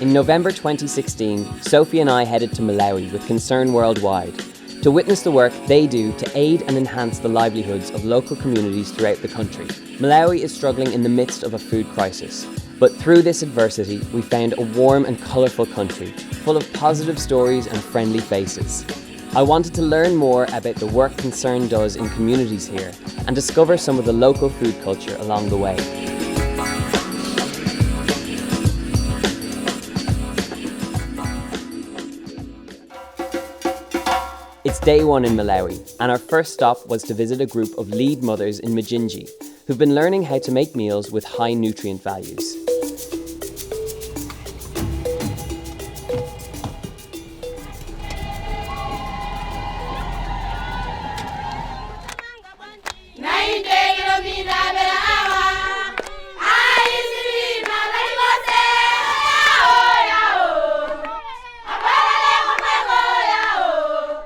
In November 2016, Sophie and I headed to Malawi with Concern Worldwide to witness the work they do to aid and enhance the livelihoods of local communities throughout the country. Malawi is struggling in the midst of a food crisis, but through this adversity, we found a warm and colourful country, full of positive stories and friendly faces. I wanted to learn more about the work Concern does in communities here and discover some of the local food culture along the way. It's day one in Malawi, and our first stop was to visit a group of lead mothers in Majinji who've been learning how to make meals with high nutrient values.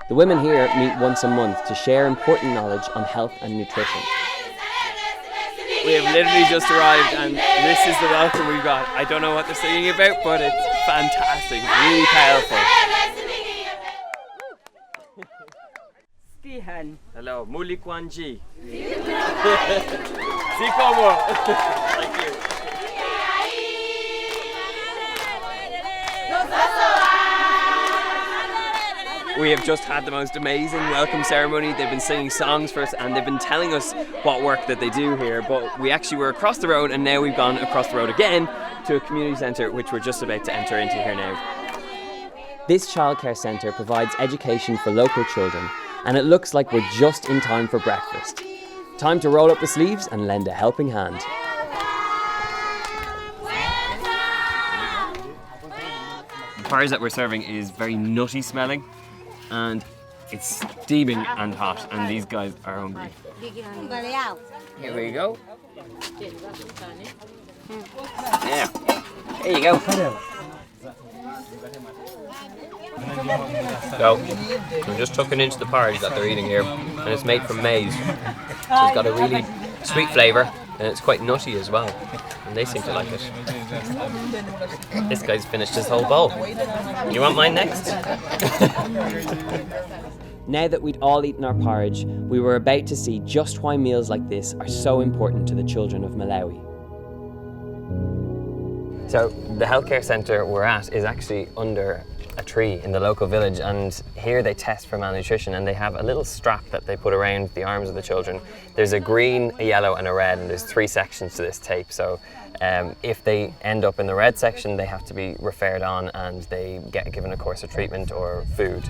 The women here meet once a month to share important knowledge on health and nutrition. We have literally just arrived and this is the welcome we've got. I don't know what they're singing about, but it's fantastic, really powerful. Skehan. Hello, Muli Kwanji. Sikomo. Thank you. We have just had the most amazing welcome ceremony. They've been singing songs for us and they've been telling us what work that they do here, but we actually were across the road and now we've gone across the road again to a community centre which we're just about to enter into here now. This childcare centre provides education for local children, and it looks like we're just in time for breakfast. Time to roll up the sleeves and lend a helping hand. The porridge that we're serving is very nutty smelling and it's steaming and hot and these guys are hungry. Here we go. Yeah. There you go. So, we're just tucking into the porridge that they're eating here and it's made from maize. So it's got a really sweet flavour and it's quite nutty as well. And they seem to like it. This guy's finished his whole bowl. You want mine next? Now that we'd all eaten our porridge, we were about to see just why meals like this are so important to the children of Malawi. So the healthcare centre we're at is actually under a tree in the local village, and here they test for malnutrition and they have a little strap that they put around the arms of the children. There's a green, a yellow and a red, and there's 3 sections to this tape. So if they end up in the red section, they have to be referred on and they get given a course of treatment or food.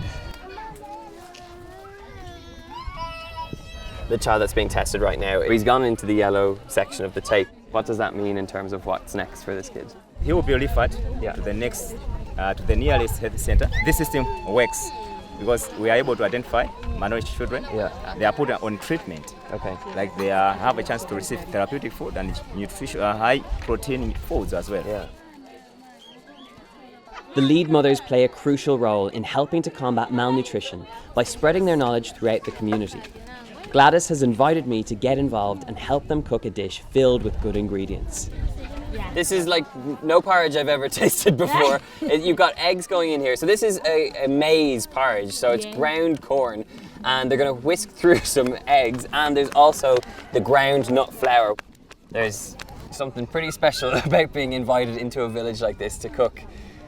The child that's being tested right now, he's gone into the yellow section of the tape. What does that mean in terms of what's next for this kid? He will be referred to the next, to the nearest health center. This system works because we are able to identify malnourished children. Yeah. They are put on treatment. Okay. Like they have a chance to receive therapeutic food and nutrition, high protein foods as well. Yeah. The lead mothers play a crucial role in helping to combat malnutrition by spreading their knowledge throughout the community. Gladys has invited me to get involved and help them cook a dish filled with good ingredients. This is like no porridge I've ever tasted before. You've got eggs going in here. So this is a maize porridge, so it's ground corn. And they're going to whisk through some eggs, and there's also the ground nut flour. There's something pretty special about being invited into a village like this to cook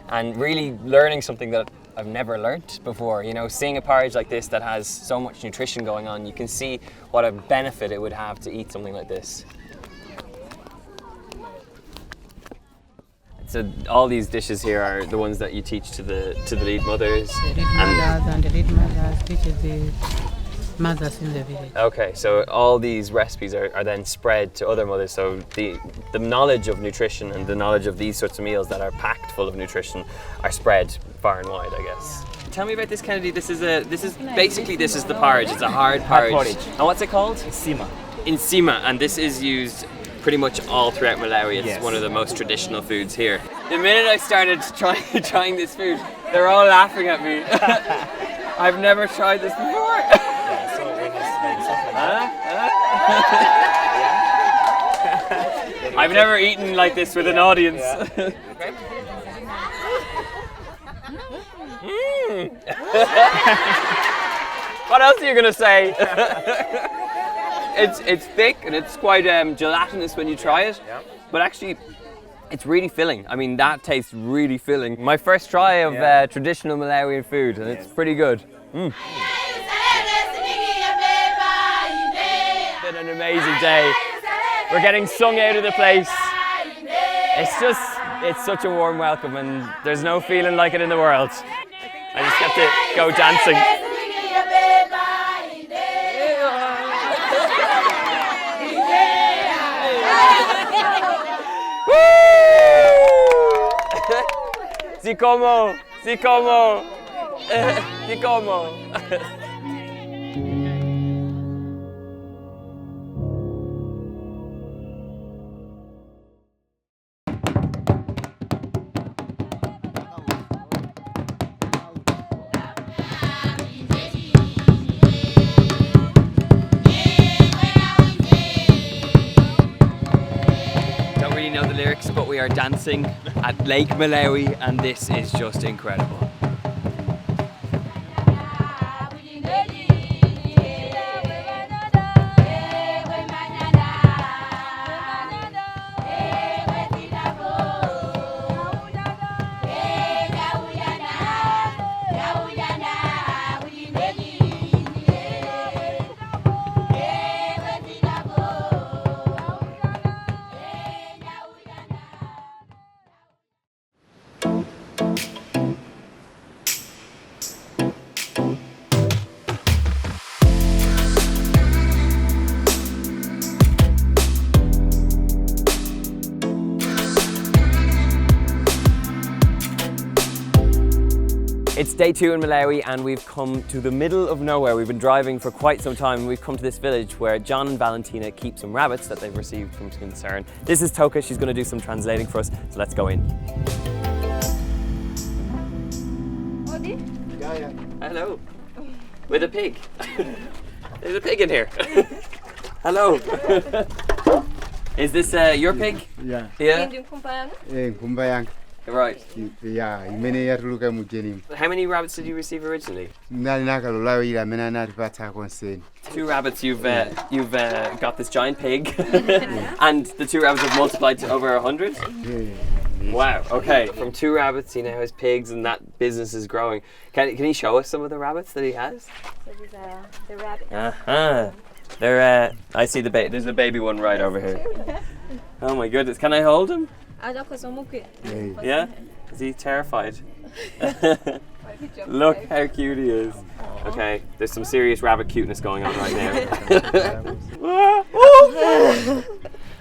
and really learning something that I've never learnt before. You know, seeing a porridge like this that has so much nutrition going on, you can see what a benefit it would have to eat something like this. So all these dishes here are the ones that you teach to the lead mothers. The lead mothers and the lead mothers teaches the mothers in the village. Okay, so all these recipes are then spread to other mothers. So the knowledge of nutrition and the knowledge of these sorts of meals that are packed full of nutrition are spread far and wide, I guess. Tell me about this, Kennedy. This is the porridge. It's a hard porridge. And what's it called? Sima. Insima, and this is used pretty much all throughout Malawi. It's one of the most traditional foods here. The minute I started trying this food, they're all laughing at me. I've never tried this before. So when it's like something I've never eaten like this with an audience. What else are you gonna say? It's thick and it's quite gelatinous when you try it, but actually it's really filling. I mean, that tastes really filling. My first try of traditional Malawian food, and it's pretty good. Been an amazing day. We're getting sung out of the place. It's such a warm welcome, and there's no feeling like it in the world. I just get to go dancing. Si como. Don't really know the lyrics, but we are dancing at Lake Malawi, and this is just incredible. It's day 2 in Malawi, and we've come to the middle of nowhere. We've been driving for quite some time, and we've come to this village where John and Valentina keep some rabbits that they've received from Concern. This is Toka. She's going to do some translating for us, so let's go in. Hello. With a pig. There's a pig in here. Hello. Is this your pig? Yeah. Yeah? Right. Yeah, many How many rabbits did you receive originally? 2 rabbits. You've got this giant pig, and the 2 rabbits have multiplied to over 100. Wow. Okay. From 2 rabbits, he now has pigs, and that business is growing. Can he show us some of the rabbits that he has? So these are the rabbits. They're. I see there's a baby one right over here. Oh my goodness! Can I hold him? Yeah? Is he terrified? Look how cute he is. Okay, there's some serious rabbit cuteness going on right now.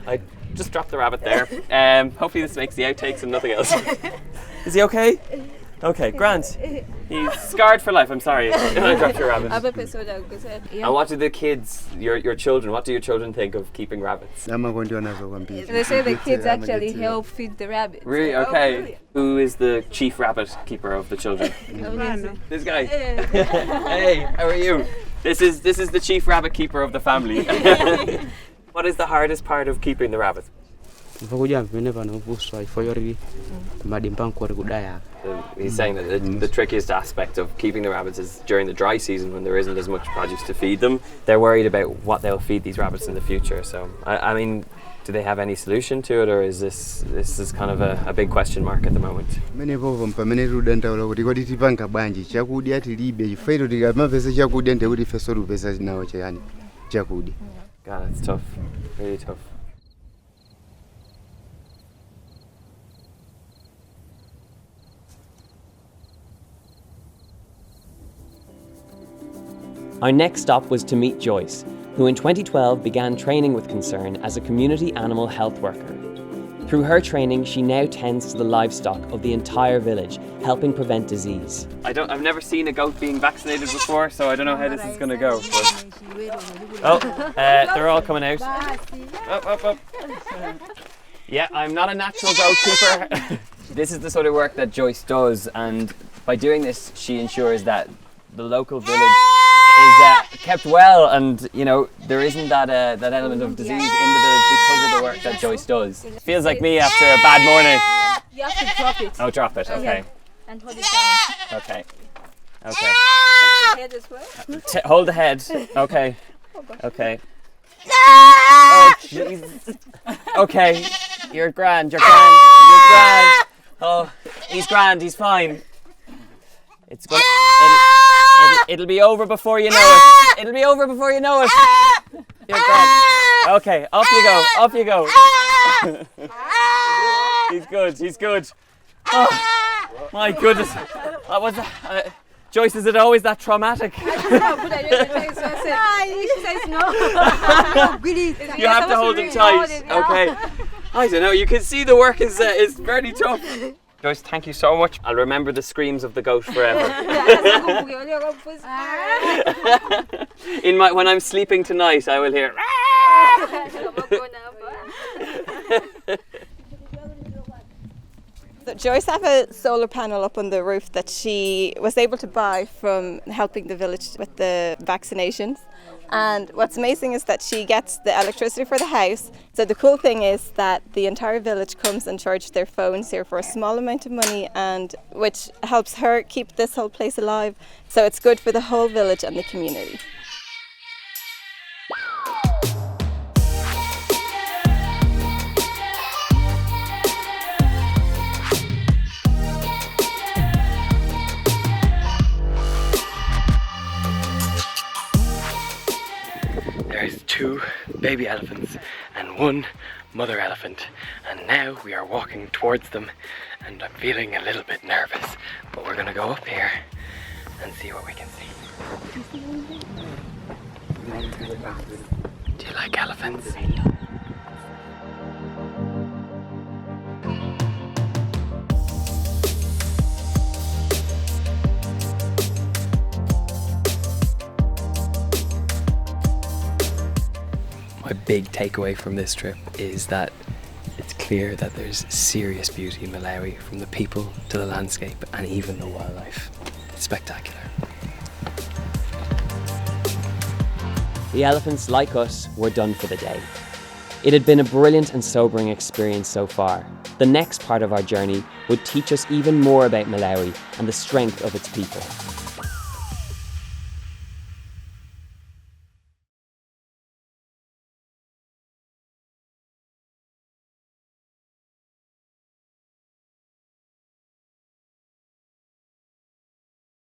I just dropped the rabbit there. Hopefully this makes the outtakes and nothing else. Is he okay? Okay, Grant. He's scarred for life, I'm sorry. I dropped your rabbit. And what do the kids, your children, what do your children think of keeping rabbits? They say the kids actually help feed the rabbits. Really? Okay. Who is the chief rabbit keeper of the children? This guy. Hey, how are you? This is the chief rabbit keeper of the family. What is the hardest part of keeping the rabbits? He's saying that the trickiest aspect of keeping the rabbits is during the dry season when there isn't as much produce to feed them. They're worried about what they'll feed these rabbits in the future. So, I mean, do they have any solution to it, or is this is kind of a big question mark at the moment? God, that's tough. Really tough. Our next stop was to meet Joyce, who in 2012 began training with Concern as a community animal health worker. Through her training, she now tends to the livestock of the entire village, helping prevent disease. I've never seen a goat being vaccinated before, so I don't know how this is going to go. They're all coming out. Up. Yeah, I'm not a natural goat keeper. This is the sort of work that Joyce does, and by doing this, she ensures that the local village kept well, and you know there isn't that element of disease in the village because of the work that Joyce does. Feels like me after a bad morning. You have to drop it. Oh, drop it. Okay. And hold it down. Okay. Put your head as well. Hold the head. Okay. Okay. Oh, jeez. Okay. You're grand. You're grand. You're grand. Oh, he's grand. He's fine. It's going. It'll be over before you know it. It'll be over before you know it. You're grand. Okay. Off you go. Off you go. He's good. He's good. Oh, my goodness. Joyce, is it always that traumatic? No, but I didn't say no. You have to hold him tight. Okay. I don't know. You can see the work is very tough. Joyce, thank you so much. I'll remember the screams of the goat forever. When I'm sleeping tonight, I will hear. So Joyce have a solar panel up on the roof that she was able to buy from helping the village with the vaccinations. And what's amazing is that she gets the electricity for the house. So the cool thing is that the entire village comes and charges their phones here for a small amount of money, and which helps her keep this whole place alive. So it's good for the whole village and the community. There's 2 baby elephants and 1 mother elephant, and now we are walking towards them, and I'm feeling a little bit nervous, but we're gonna go up here and see what we can see. Do you like elephants? My big takeaway from this trip is that it's clear that there's serious beauty in Malawi, from the people to the landscape and even the wildlife. It's spectacular. The elephants, like us, were done for the day. It had been a brilliant and sobering experience so far. The next part of our journey would teach us even more about Malawi and the strength of its people.